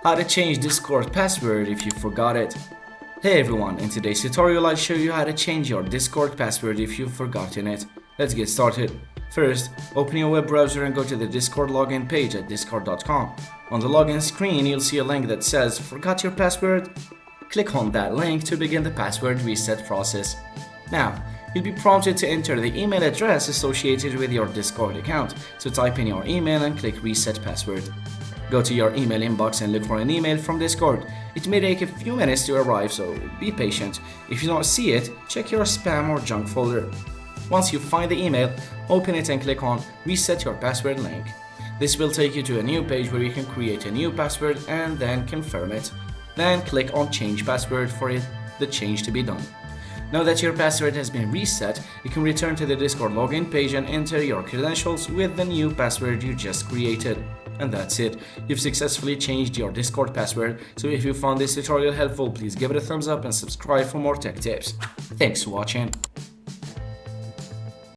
How to change Discord password if you forgot it. Hey everyone, in today's tutorial I'll show you how to change your Discord password if you've forgotten it. Let's get started. First, open your web browser and go to the Discord login page at discord.com. On the login screen, you'll see a link that says "Forgot your password?" Click on that link to begin the password reset process. Now, you'll be prompted to enter the email address associated with your Discord account, so type in your email and click Reset Password. Go to your email inbox and look for an email from Discord. It may take a few minutes to arrive, so be patient. If you don't see it, check your spam or junk folder. Once you find the email, open it and click on Reset Your Password link. This will take you to a new page where you can create a new password and then confirm it. Then click on Change Password for the change to be done. Now that your password has been reset, you can return to the Discord login page and enter your credentials with the new password you just created. And that's it. You've successfully changed your Discord password. So if you found this tutorial helpful, please give it a thumbs up and subscribe for more tech tips. Thanks for watching.